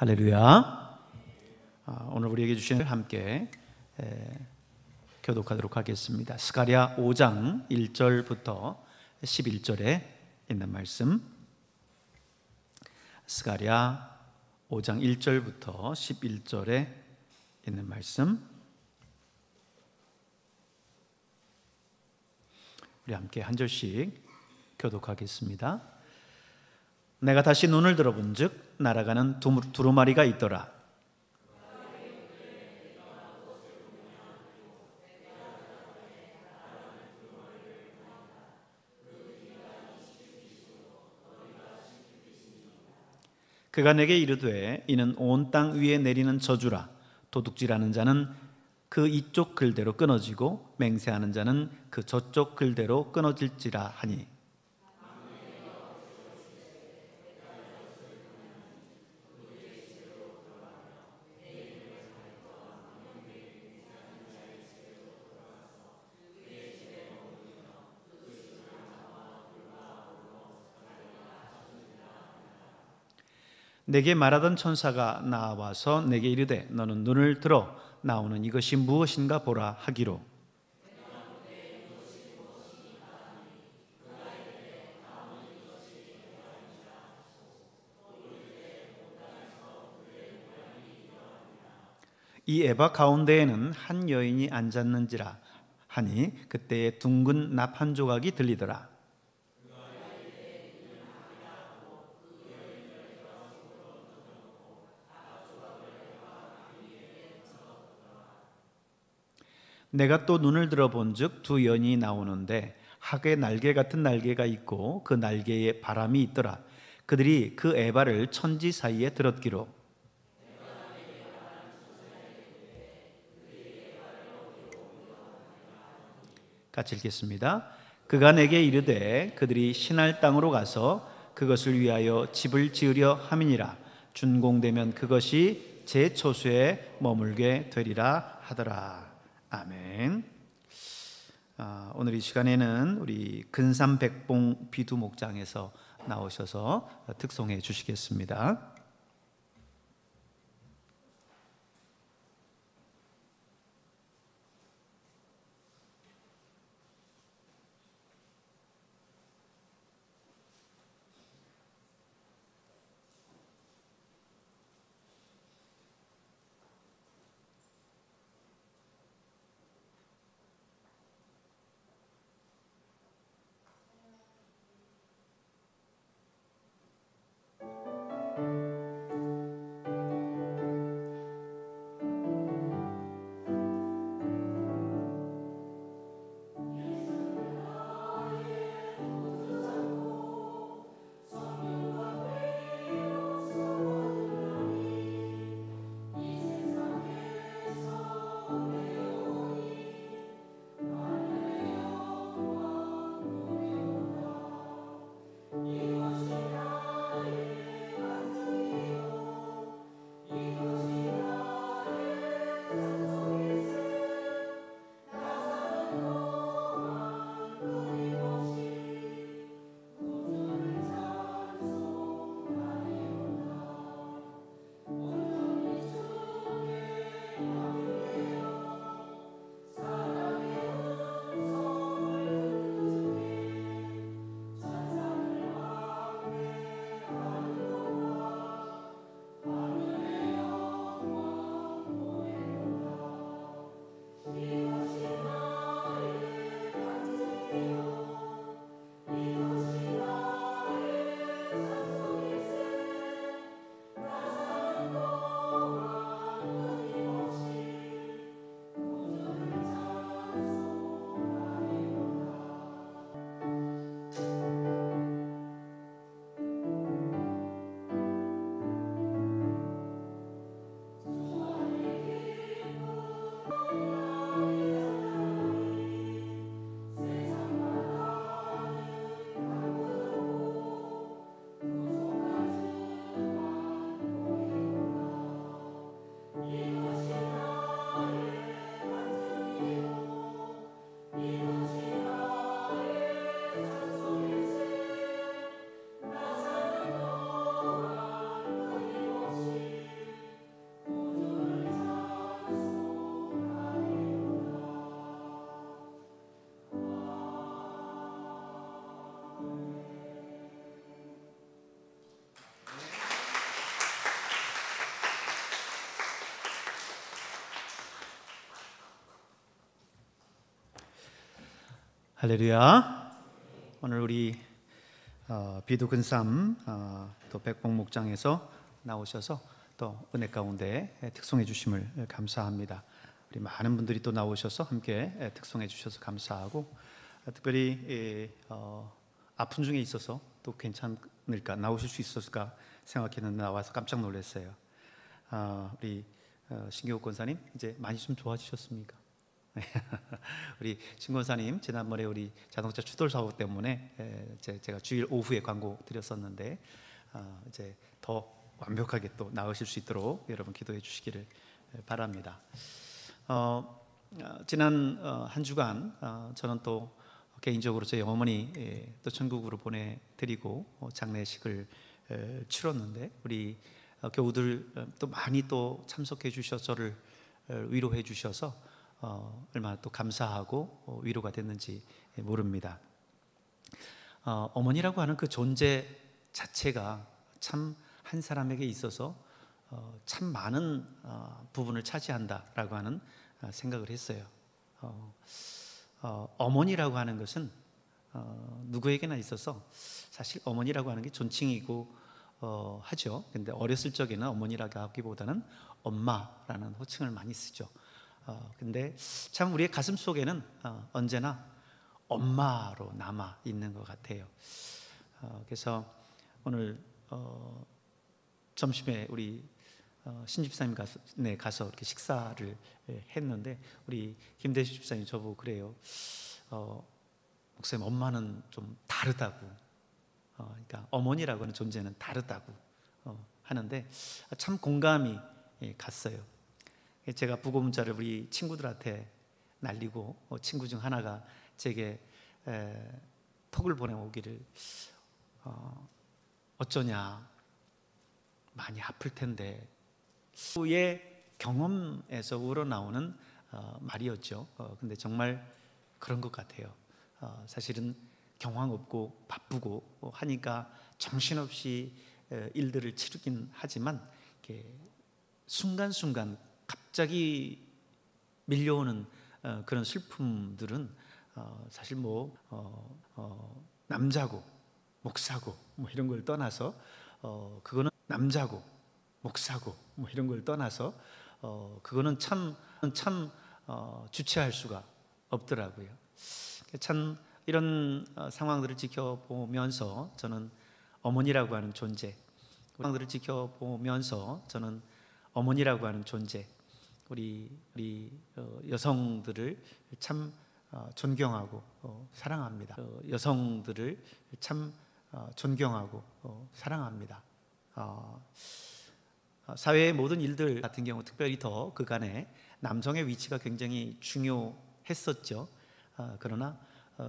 할렐루야. 오늘 우리에게 주신 함께 교독하도록 하겠습니다. 스가랴 5장 1절부터 11절에 있는 말씀, 스가랴 5장 1절부터 11절에 있는 말씀, 우리 함께 한 절씩 교독하겠습니다. 내가 다시 눈을 들어본 즉 날아가는 두루마리가 있더라. 그가 내게 이르되 이는 온 땅 위에 내리는 저주라. 도둑질하는 자는 그 이쪽 글대로 끊어지고 맹세하는 자는 그 저쪽 글대로 끊어질지라 하니, 내게 말하던 천사가 나와서 내게 이르되 너는 눈을 들어 나오는 이것이 무엇인가 보라 하기로, 이 에바 가운데에는 한 여인이 앉았는지라 하니 그때에 둥근 납 한 조각이 들리더라. 내가 또 눈을 들어본 즉 두 연이 나오는데 학의 날개 같은 날개가 있고 그 날개에 바람이 있더라. 그들이 그 에바를 천지 사이에 들었기로, 같이 읽겠습니다. 그가 내게 이르되 그들이 신할 땅으로 가서 그것을 위하여 집을 지으려 함이니라. 준공되면 그것이 제 초소에 머물게 되리라 하더라. 아멘. 오늘 이 시간에는 우리 근삼백봉 비두 목장에서 나오셔서 특송해 주시겠습니다. 할렐루야. 오늘 우리 비두근삼 또 백봉 목장에서 나오셔서 또 은혜 가운데 특송해 주심을 감사합니다. 우리 많은 분들이 또 나오셔서 함께 특송해 주셔서 감사하고, 특별히 아픈 중에 있어서 또 괜찮을까, 나오실 수 있었을까 생각했는데 나와서 깜짝 놀랐어요. 우리 신교욱 권사님 이제 많이 좀 좋아지셨습니까? 우리 신 권사님 지난번에 우리 자동차 추돌 사고 때문에 제가 주일 오후에 광고 드렸었는데 이제 더 완벽하게 또 나으실 수 있도록 여러분 기도해 주시기를 바랍니다. 지난 한 주간 저는 또 개인적으로 저희 어머니 또 천국으로 보내드리고 장례식을 치렀는데, 우리 교우들 또 많이 또 참석해 주셔서 저를 위로해 주셔서 얼마나 또 감사하고 위로가 됐는지 모릅니다. 어머니라고 하는 그 존재 자체가 참 한 사람에게 있어서 참 많은 부분을 차지한다라고 하는 생각을 했어요. 어머니라고 하는 것은 누구에게나 있어서 사실 어머니라고 하는 게 존칭이고 하죠. 근데 어렸을 적에는 어머니라고 하기보다는 엄마라는 호칭을 많이 쓰죠. 근데 참 우리의 가슴 속에는 언제나 엄마로 남아 있는 것 같아요. 그래서 오늘 점심에 우리 신집사님 가서 이렇게 식사를 했는데, 우리 김대식 집사님 저보고 그래요. 목사님, 엄마는 좀 다르다고. 그러니까 어머니라고 하는 존재는 다르다고 하는데 참 공감이 갔어요. 제가 부고 문자를 우리 친구들한테 날리고 친구 중 하나가 제게 톡을 보내오기를, 어쩌냐, 많이 아플 텐데, 의 경험에서 우러나오는 말이었죠. 근데 정말 그런 것 같아요. 사실은 경황 없고 바쁘고 하니까 정신없이 일들을 치르긴 하지만, 순간순간 갑자기 밀려오는 그런 슬픔들은 사실 남자고 목사고 이런 걸 떠나서 그거는 남자고 목사고 이런 걸 떠나서 그거는 참 주체할 수가 없더라고요. 참 이런 상황들을 지켜보면서 저는 어머니라고 하는 존재, 우리 여성들을 참 존경하고 사랑합니다. 여성들을 참 존경하고 사랑합니다. 사회의 모든 일들 같은 경우 특별히 더 그간에 남성의 위치가 굉장히 중요했었죠. 그러나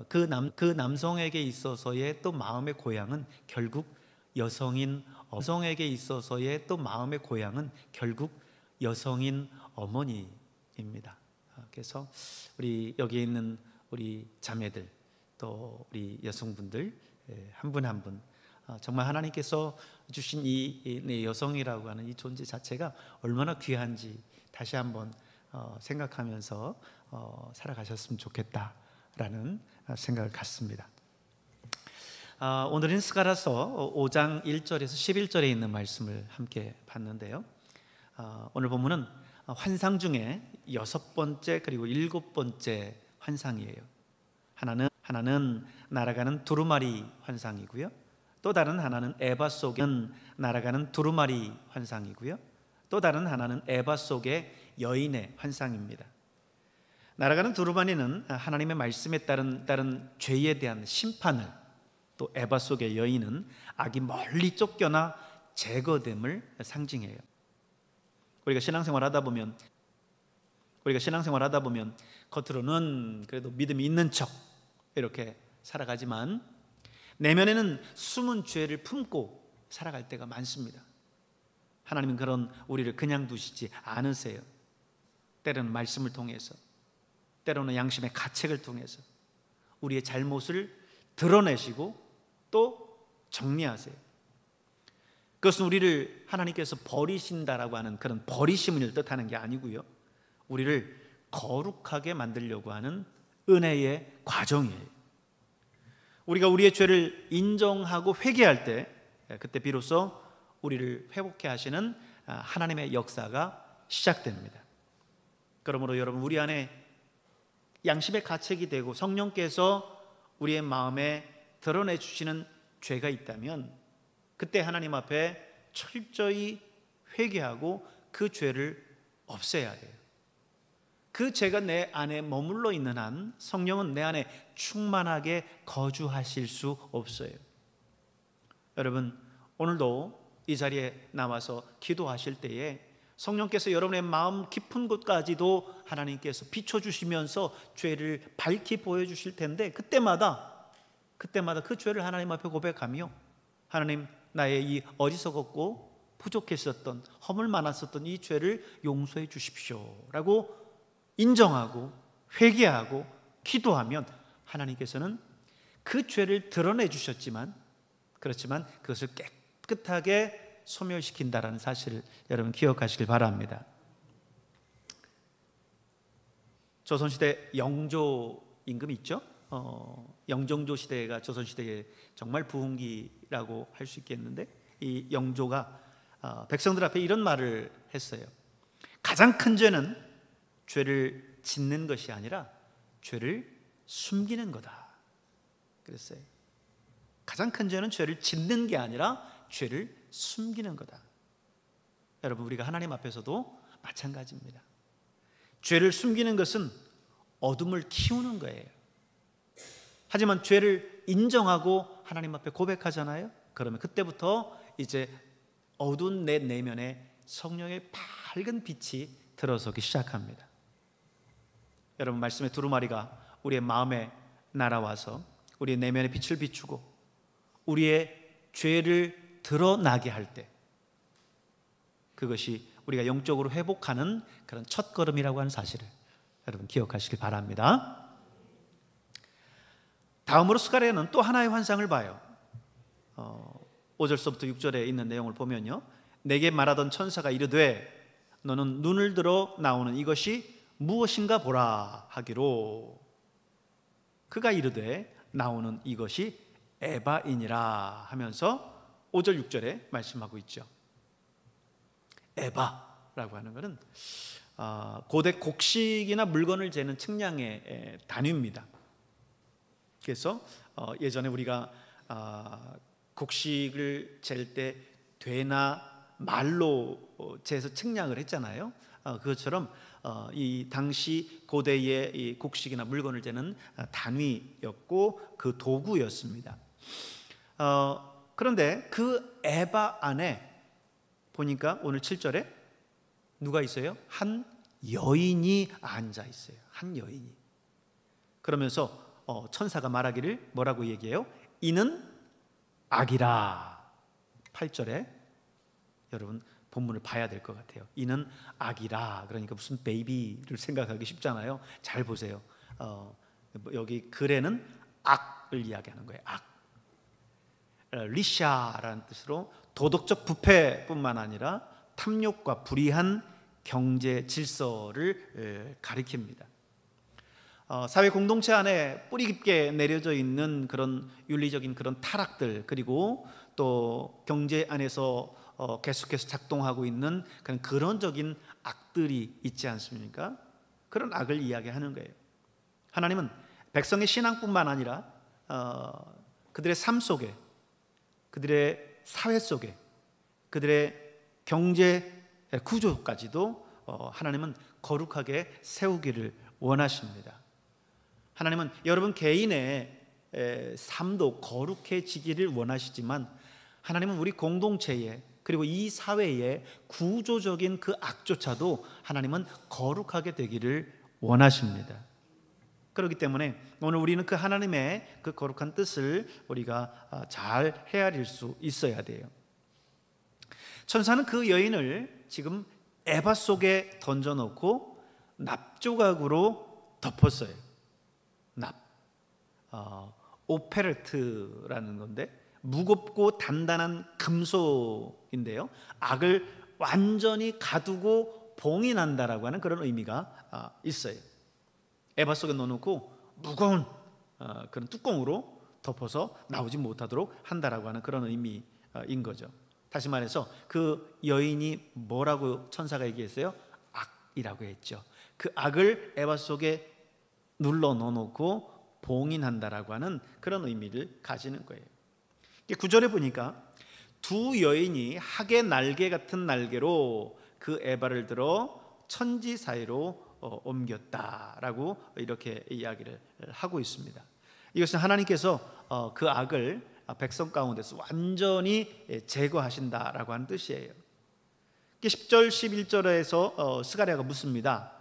그 남성에게 있어서의 또 마음의 고향은 결국 여성에게 있어서의 또 마음의 고향은 결국 여성인 어머니입니다. 그래서 우리 여기에 있는 우리 자매들, 또 우리 여성분들 한 분 한 분, 정말 하나님께서 주신 이 여성이라고 하는 이 존재 자체가 얼마나 귀한지 다시 한번 생각하면서 살아가셨으면 좋겠다라는 생각을 갖습니다. 오늘은 스가랴서 5장 1절에서 11절에 있는 말씀을 함께 봤는데요. 오늘 본문은 환상 중에 6번째 그리고 7번째 환상이에요. 하나는 날아가는 두루마리 환상이고요. 또 다른 하나는 에바 속에 날아가는 두루마리 환상이고요. 또 다른 하나는 에바 속의 여인의 환상입니다. 날아가는 두루마리는 하나님의 말씀에 따른 죄에 대한 심판을, 또 에바 속의 여인은 악이 멀리 쫓겨나 제거됨을 상징해요. 우리가 신앙생활 하다 보면 겉으로는 그래도 믿음이 있는 척 이렇게 살아가지만 내면에는 숨은 죄를 품고 살아갈 때가 많습니다. 하나님은 그런 우리를 그냥 두시지 않으세요. 때로는 말씀을 통해서, 때로는 양심의 가책을 통해서 우리의 잘못을 드러내시고 또 정리하세요. 그것은 우리를 하나님께서 버리신다라고 하는 그런 버리심을 뜻하는 게 아니고요, 우리를 거룩하게 만들려고 하는 은혜의 과정이에요. 우리가 우리의 죄를 인정하고 회개할 때, 그때 비로소 우리를 회복해 하시는 하나님의 역사가 시작됩니다. 그러므로 여러분, 우리 안에 양심의 가책이 되고 성령께서 우리의 마음에 드러내 주시는 죄가 있다면, 그때 하나님 앞에 철저히 회개하고 그 죄를 없애야 돼요. 그 죄가 내 안에 머물러 있는 한 성령은 내 안에 충만하게 거주하실 수 없어요. 여러분, 오늘도 이 자리에 나와서 기도하실 때에 성령께서 여러분의 마음 깊은 곳까지도 하나님께서 비춰주시면서 죄를 밝히 보여주실 텐데, 그때마다 그 죄를 하나님 앞에 고백하며, 하나님, 나의 이 어리석었고 부족했었던, 허물 많았었던 이 죄를 용서해 주십시오 라고 인정하고 회개하고 기도하면, 하나님께서는 그 죄를 드러내 주셨지만, 그렇지만 그것을 깨끗하게 소멸시킨다라는 사실을 여러분 기억하시길 바랍니다. 조선시대 영조 임금 있죠? 영정조 시대가 조선시대의 정말 부흥기라고 할 수 있겠는데, 이 영조가 백성들 앞에 이런 말을 했어요. 가장 큰 죄는 죄를 짓는 것이 아니라 죄를 숨기는 거다 그랬어요. 가장 큰 죄는 죄를 짓는 게 아니라 죄를 숨기는 거다. 여러분, 우리가 하나님 앞에서도 마찬가지입니다. 죄를 숨기는 것은 어둠을 키우는 거예요. 하지만 죄를 인정하고 하나님 앞에 고백하잖아요. 그러면 그때부터 이제 어두운 내 내면에 성령의 밝은 빛이 들어서기 시작합니다. 여러분, 말씀의 두루마리가 우리의 마음에 날아와서 우리의 내면에 빛을 비추고 우리의 죄를 드러나게 할 때, 그것이 우리가 영적으로 회복하는 그런 첫걸음이라고 하는 사실을 여러분 기억하시길 바랍니다. 다음으로 스가랴는 또 하나의 환상을 봐요. 5절서부터 6절에 있는 내용을 보면요, 내게 말하던 천사가 이르되 너는 눈을 들어 나오는 이것이 무엇인가 보라 하기로, 그가 이르되 나오는 이것이 에바이니라 하면서 5절 6절에 말씀하고 있죠. 에바라고 하는 것은 고대 곡식이나 물건을 재는 측량의 단위입니다. 그래서 예전에 우리가 곡식을 잴 때 되나 말로 재서 측량을 했잖아요. 그것처럼 이 당시 고대의 이 곡식이나 물건을 재는 단위였고 그 도구였습니다. 그런데 그 에바 안에 보니까 오늘 7절에 누가 있어요? 한 여인이 앉아 있어요. 한 여인이. 그러면서 천사가 말하기를 뭐라고 얘기해요? 이는 악이라. 8절에 여러분 본문을 봐야 될 것 같아요. 이는 악이라. 그러니까 무슨 베이비를 생각하기 쉽잖아요. 잘 보세요. 여기 글에는 악을 이야기하는 거예요. 악. 리샤라는 뜻으로 도덕적 부패뿐만 아니라 탐욕과 불의한 경제 질서를 가리킵니다. 사회 공동체 안에 뿌리 깊게 내려져 있는 그런 윤리적인 그런 타락들, 그리고 또 경제 안에서 계속해서 작동하고 있는 그런 근원적인 악들이 있지 않습니까? 그런 악을 이야기하는 거예요. 하나님은 백성의 신앙뿐만 아니라 그들의 삶 속에, 그들의 사회 속에, 그들의 경제 구조까지도 하나님은 거룩하게 세우기를 원하십니다. 하나님은 여러분 개인의 삶도 거룩해지기를 원하시지만, 하나님은 우리 공동체에, 그리고 이 사회의 구조적인 그 악조차도 하나님은 거룩하게 되기를 원하십니다. 그렇기 때문에 오늘 우리는 그 하나님의 그 거룩한 뜻을 우리가 잘 헤아릴 수 있어야 돼요. 천사는 그 여인을 지금 에바 속에 던져놓고 납조각으로 덮었어요. 오페르트라는 건데 무겁고 단단한 금속인데요, 악을 완전히 가두고 봉인한다라고 하는 그런 의미가 있어요. 에바 속에 넣어놓고 무거운 그런 뚜껑으로 덮어서 나오지 못하도록 한다라고 하는 그런 의미인 거죠. 다시 말해서 그 여인이 뭐라고 천사가 얘기했어요? 악이라고 했죠. 그 악을 에바 속에 눌러 넣어놓고 봉인한다라고 하는 그런 의미를 가지는 거예요. 9절에 보니까 두 여인이 학의 날개 같은 날개로 그 에바를 들어 천지 사이로 옮겼다라고 이렇게 이야기를 하고 있습니다. 이것은 하나님께서 그 악을 백성 가운데서 완전히 제거하신다라고 하는 뜻이에요. 10절 11절에서 스가랴가 묻습니다.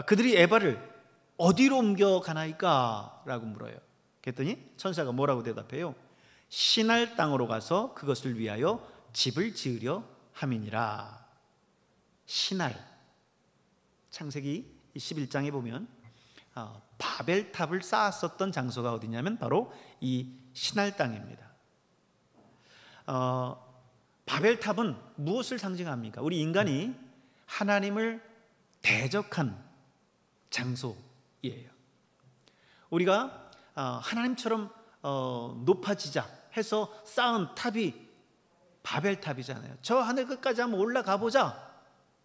그들이 에바를 어디로 옮겨가나이까? 라고 물어요. 그랬더니 천사가 뭐라고 대답해요? 시날 땅으로 가서 그것을 위하여 집을 지으려 함이니라. 시날, 창세기 11장에 보면 바벨탑을 쌓았었던 장소가 어디냐면 바로 이 시날 땅입니다. 바벨탑은 무엇을 상징합니까? 우리 인간이 하나님을 대적한 장소예요. 우리가 하나님처럼 높아지자 해서 쌓은 탑이 바벨탑이잖아요. 저 하늘 끝까지 한번 올라가 보자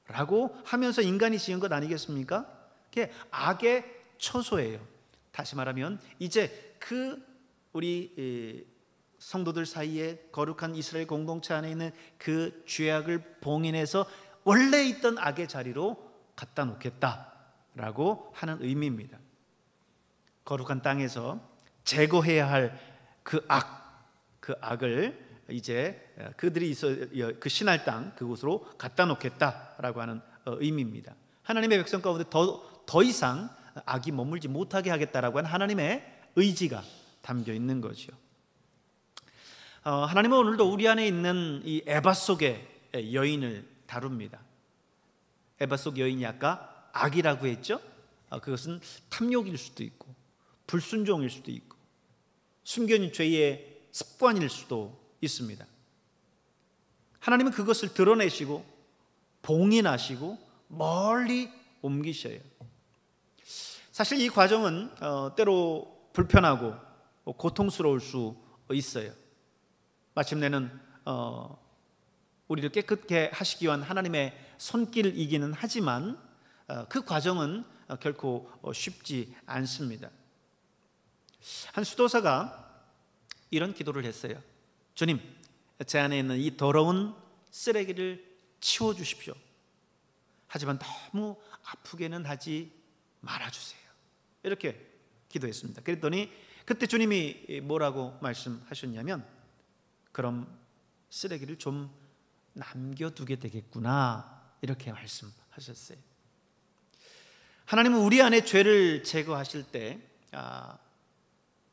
라고 하면서 인간이 지은 것 아니겠습니까? 그게 악의 처소예요. 다시 말하면 이제 그 우리 성도들 사이에 거룩한 이스라엘 공동체 안에 있는 그 죄악을 봉인해서 원래 있던 악의 자리로 갖다 놓겠다라고 하는 의미입니다. 거룩한 땅에서 제거해야 할 그 악을 이제 그들이 그 신할 땅 그곳으로 갖다 놓겠다라고 하는 의미입니다. 하나님의 백성 가운데 더 이상 악이 머물지 못하게 하겠다라고 하는 하나님의 의지가 담겨 있는 거죠. 하나님은 오늘도 우리 안에 있는 이 에바 속의 여인을 다룹니다. 에바 속 여인이 아까 악이라고 했죠. 그것은 탐욕일 수도 있고 불순종일 수도 있고 숨겨진 죄의 습관일 수도 있습니다. 하나님은 그것을 드러내시고 봉인하시고 멀리 옮기셔요. 사실 이 과정은 때로 불편하고 고통스러울 수 있어요. 마침내는 우리를 깨끗게 하시기 위한 하나님의 손길이기는 하지만 그 과정은 결코 쉽지 않습니다. 한 수도사가 이런 기도를 했어요. 주님, 제 안에 있는 이 더러운 쓰레기를 치워주십시오. 하지만 너무 아프게는 하지 말아주세요. 이렇게 기도했습니다. 그랬더니 그때 주님이 뭐라고 말씀하셨냐면 그럼 쓰레기를 좀 남겨두게 되겠구나 이렇게 말씀하셨어요. 하나님은 우리 안에 죄를 제거하실 때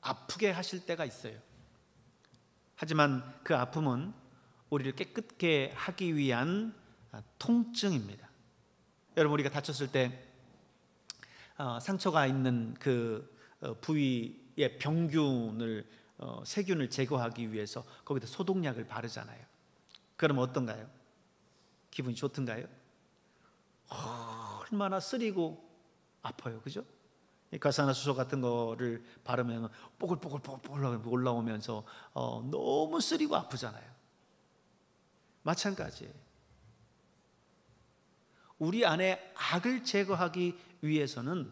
아프게 하실 때가 있어요. 하지만 그 아픔은 우리를 깨끗게 하기 위한 통증입니다. 여러분, 우리가 다쳤을 때 상처가 있는 그 부위의 병균을 세균을 제거하기 위해서 거기다 소독약을 바르잖아요. 그럼 어떤가요? 기분이 좋던가요? 얼마나 쓰리고 아파요, 그죠? 가스하나수소 같은 거를 바르면 뽀글뽀글 올라오면서 너무 쓰리고 아프잖아요. 마찬가지예요. 우리 안에 악을 제거하기 위해서는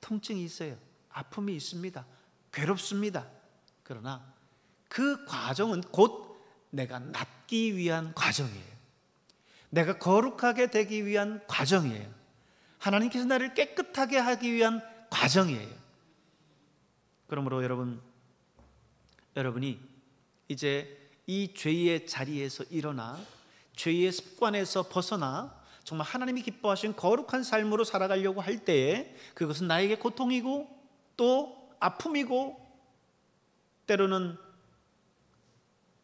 통증이 있어요. 아픔이 있습니다. 괴롭습니다. 그러나 그 과정은 곧 내가 낫기 위한 과정이에요. 내가 거룩하게 되기 위한 과정이에요. 하나님께서 나를 깨끗하게 하기 위한 과정이에요. 그러므로 여러분이 이제 이 죄의 자리에서 일어나 죄의 습관에서 벗어나 정말 하나님이 기뻐하신 거룩한 삶으로 살아가려고 할 때에 그것은 나에게 고통이고 또 아픔이고 때로는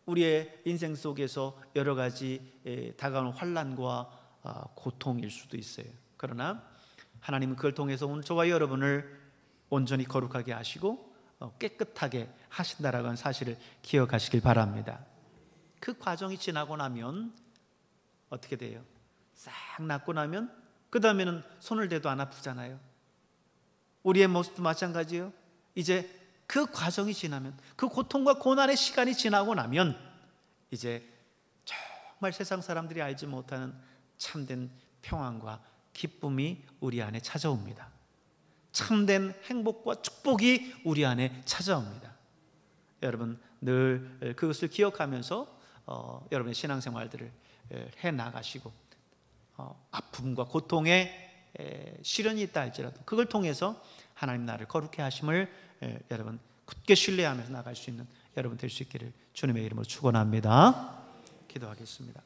우리의 인생 속에서 여러 가지 다가오는 환난과 고통일 수도 있어요. 그러나 하나님은 그걸 통해서 오늘 저와 여러분을 온전히 거룩하게 하시고 깨끗하게 하신다라고 하는 사실을 기억하시길 바랍니다. 그 과정이 지나고 나면 어떻게 돼요? 싹 낫고 나면 그 다음에는 손을 대도 안 아프잖아요. 우리의 모습도 마찬가지예요. 이제 그 과정이 지나면, 그 고통과 고난의 시간이 지나고 나면 이제 정말 세상 사람들이 알지 못하는 참된 평안과 기쁨이 우리 안에 찾아옵니다. 참된 행복과 축복이 우리 안에 찾아옵니다. 여러분 늘 그것을 기억하면서 여러분의 신앙생활들을 해나가시고 아픔과 고통에 시련이 있다 할지라도 그걸 통해서 하나님 나라를 거룩해 하심을 여러분 굳게 신뢰하면서 나갈 수 있는 여러분 될 수 있기를 주님의 이름으로 축원합니다. 기도하겠습니다.